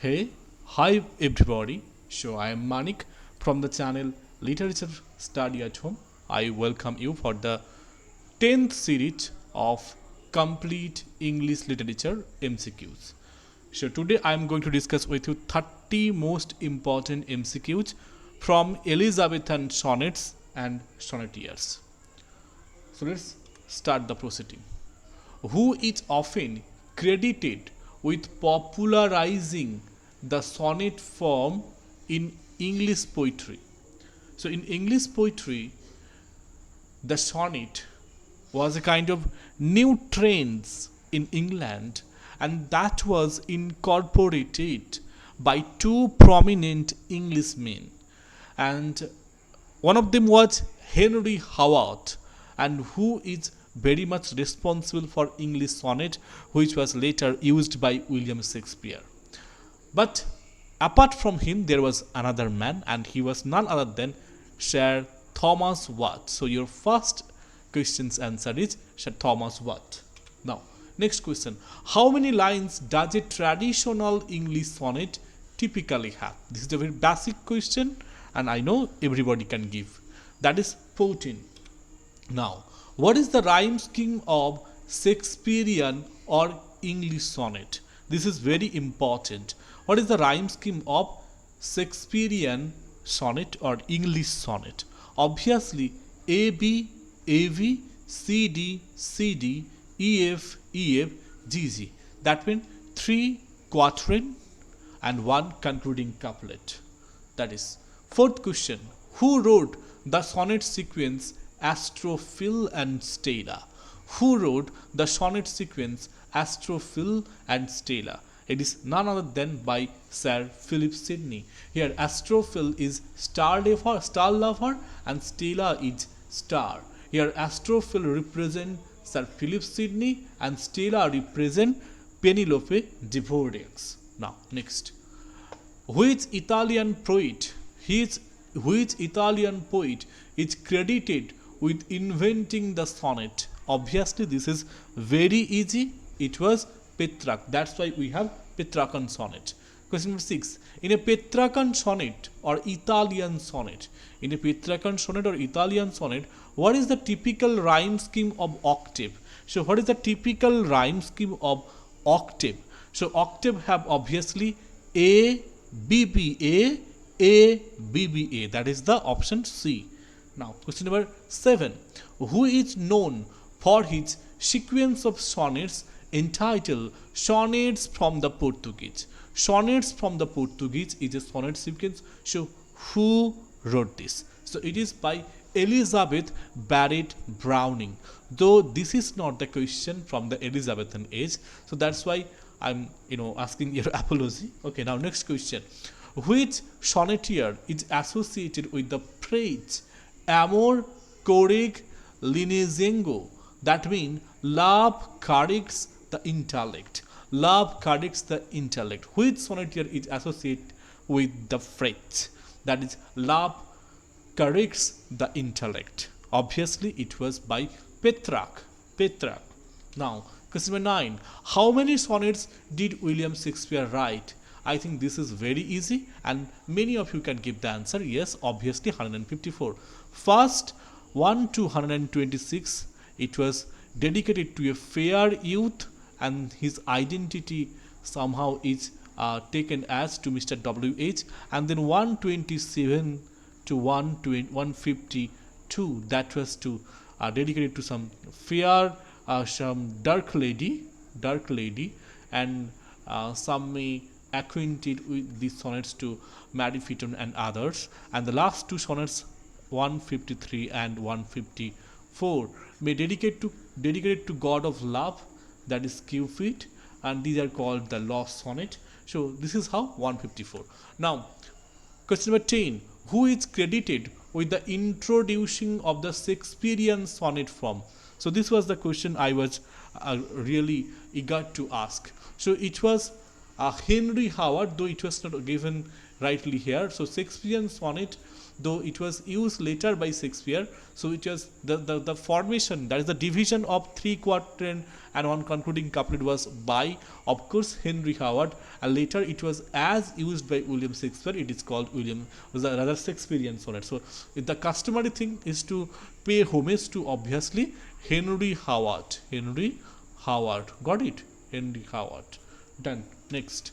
Hey, hi everybody. So I am Manik from the channel Literature Study at Home. I welcome you for the 10th series of Complete English Literature MCQs. So today I am going to discuss with you 30 most important MCQs from Elizabethan Sonnets and Sonneteers. So let's start the proceeding. Who is often credited with popularizing the sonnet form in English poetry. So, in English poetry, the sonnet was a kind of new trends in England, and that was incorporated by two prominent Englishmen, and one of them was Henry Howard, and who is very much responsible for English sonnet, which was later used by William Shakespeare. But apart from him, there was another man, and he was none other than Sir Thomas Watt. So your first question's answer is Sir Thomas Watt. Now, next question. How many lines does a traditional English sonnet typically have? This is a very basic question, and I know everybody can give. That is 14. Now, what is the rhyme scheme of Shakespearean or English sonnet? This is very important. What is the rhyme scheme of Shakespearean sonnet or English sonnet? Obviously, AB, AV, CD, CD, EF, EF, GG. That means 3 quatrain and 1 concluding couplet. That is. Fourth question. Who wrote the sonnet sequence Astrophil and Stella? Who wrote the sonnet sequence Astrophil and Stella? It is none other than by Sir Philip Sidney. Here, Astrophil is star lover, and Stella is star. Here, Astrophil represent Sir Philip Sidney, and Stella represent Penelope Devereux. Now, next, which Italian poet is credited with inventing the sonnet? Obviously, this is very easy. It was Petrarch. That's why we have Petrarchan sonnet. Question number 6. In a Petrarchan sonnet or Italian sonnet, what is the typical rhyme scheme of octave? So, what is the typical rhyme scheme of octave? So, octave have obviously A, B, B, A, B, B, A. That is the option C. Now, question number 7. Who is known for his sequence of sonnets entitled Sonnets from the Portuguese? Sonnets from the Portuguese is a sonnet sequence. So, who wrote this? So, it is by Elizabeth Barrett Browning. Though this is not the question from the Elizabethan age, so that's why I'm asking your apology. Okay, now next question. Which sonneteer is associated with the phrase amor correge lineazengo? That means love corrects the intellect. Love corrects the intellect. Which sonneteer is associated with the phrase that is love corrects the intellect? Obviously, it was by Petrarch. Now, question number 9. How many sonnets did William Shakespeare write? I think this is very easy, and many of you can give the answer. Yes, obviously 154. First 1 to 126, it was dedicated to a fair youth, and his identity somehow is taken as to Mr. W.H. And then 127 to 152, that was to dedicated to some fair, some dark lady, and some may acquainted with these sonnets to Mary Fitton and others. And the last two sonnets, 153 and 154, may dedicated to God of love, that is Cupid, and these are called the lost sonnet. So this is how 154. Now, question number 10. Who is credited with the introducing of the Shakespearean sonnet form? So this was the question I was really eager to ask. So it was Henry Howard, though it was not given rightly here. So Shakespearean sonnet, though it was used later by Shakespeare, so it was the formation, that is the division of 3 quatrain and 1 concluding couplet was by, of course, Henry Howard, and later it was as used by William Shakespeare. It is called rather Shakespearean sonnet. So the customary thing is to pay homage to obviously Henry Howard. Henry Howard, got it? Henry Howard. Done. Next,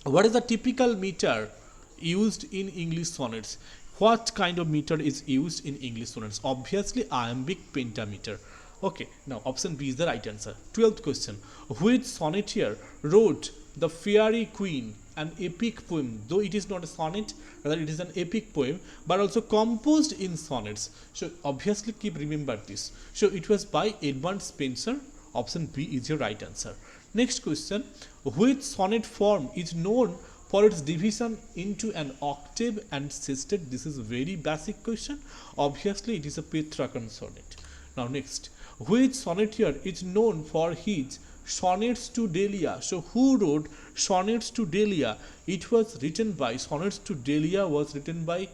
what is the typical meter used in English sonnets? What kind of meter is used in English sonnets? Obviously, iambic pentameter. Okay, now option B is the right answer. 12th question. Which sonneteer wrote The Fairy Queen, an epic poem? Though it is not a sonnet, rather it is an epic poem, but also composed in sonnets. So obviously keep remember this. So it was by Edmund Spenser. Option B is your right answer. Next question. Which sonnet form is known for its division into an octave and sestet? This is a very basic question. Obviously, it is a Petrarchan sonnet. Now, next. Which sonneteer is known for his Sonnets to Delia? So, who wrote Sonnets to Delia? It was written by, Sonnets to Delia was written by,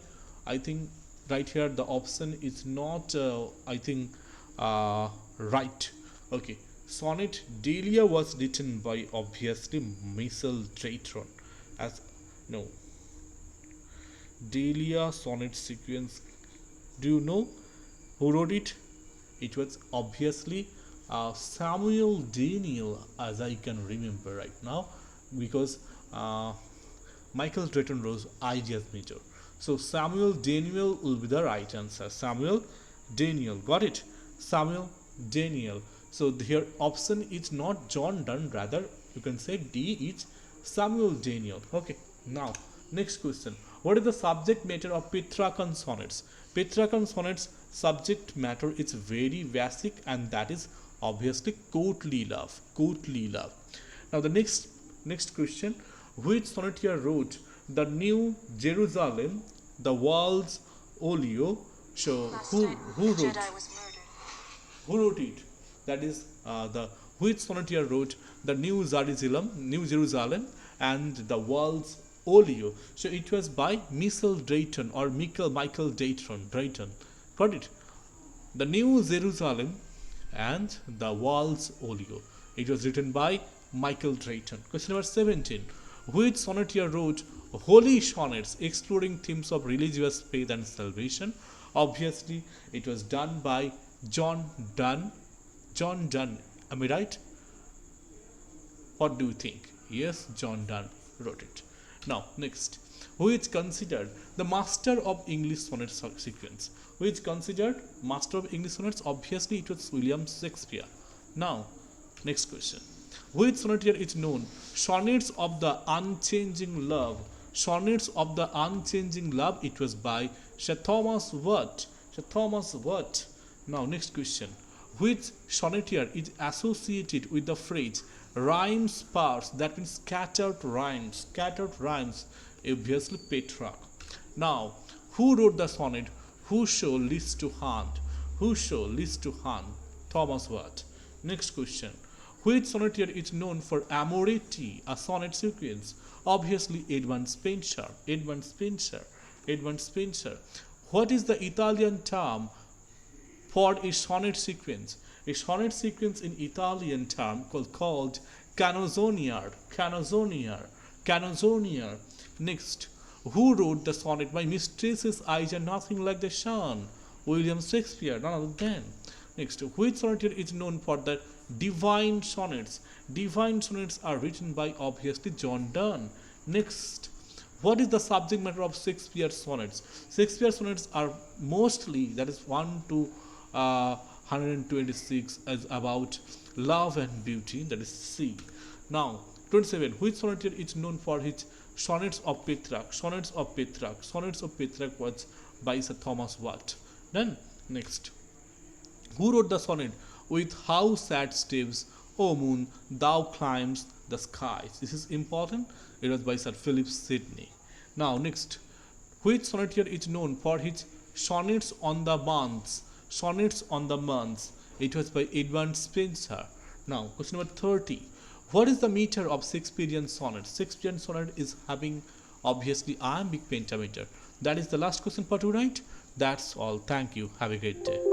I think, right here the option is not, right. Okay. Sonnet Delia was written by obviously Michel Dratron. As no, Delia sonnet sequence. Do you know who wrote it? It was obviously Samuel Daniel, as I can remember right now, because Michael Drayton wrote Ideas Meter. So Samuel Daniel will be the right answer. Samuel Daniel, got it? Samuel Daniel. So here option is not John Donne, rather you can say D is Samuel Daniel. Okay, now next question. What is the subject matter of Petrarchan sonnets? Petrarchan sonnets subject matter is very basic, and that is obviously courtly love. Courtly love. Now the next question. Which sonneteer wrote The New Jerusalem, The Walls Olio? So who wrote it? That is which sonneteer wrote The New Jerusalem and The Walls Olio? So it was by Michel Drayton or Michael Drayton. Got it? The New Jerusalem and The Walls Olio. It was written by Michael Drayton. Question number 17. Which sonneteer wrote Holy Sonnets exploring themes of religious faith and salvation? Obviously, it was done by John Donne. John Donne, am I right? What do you think? Yes, John Donne wrote it. Now, next. Who is considered the master of English sonnet sequence? Who is considered master of English sonnets? Obviously, it was William Shakespeare. Now, next question. Which sonneteer is known? Sonnets of the Unchanging Love. Sonnets of the Unchanging Love. It was by Sir Thomas Watt. Sir Thomas Watt. Now, next question. Which sonneteer is associated with the phrase rhyme sparse? That means scattered rhymes. Scattered rhymes. Obviously, Petrarch. Now, who wrote the sonnet Whoso lists to hunt? Whoso lists to hunt? Thomas Watt. Next question. Which sonneteer is known for Amoretti, a sonnet sequence? Obviously, Edmund Spenser. Edmund Spenser. Edmund Spenser. What is the Italian term for a sonnet sequence? A sonnet sequence in Italian term called canzoniere. Canzoniere. Canzoniere. Next, who wrote the sonnet My Mistress's Eyes Are Nothing Like the Sun? William Shakespeare, none other than. Next, which sonneteer is known for the divine sonnets? Divine sonnets are written by obviously John Donne. Next, what is the subject matter of Shakespeare sonnets? Shakespeare sonnets are mostly, that is 1 to 126, as about love and beauty, that is C. Now, 27. Which sonneteer is known for his Sonnets of Petrarch? Sonnets of Petrarch. Sonnets of Petrarch was by Sir Thomas Watt. Then, next. Who wrote the sonnet with how sad steps, O moon, thou climbs the skies? This is important. It was by Sir Philip Sidney. Now, next. Which sonneteer is known for his Sonnets on the Months? Sonnets on the Months. It was by Edmund Spenser. Now, question number 30. What is the meter of Shakespearean sonnet? Shakespearean sonnet is having Obviously, I am big pentameter. That is the last question for tonight. That's all. Thank you. Have a great day.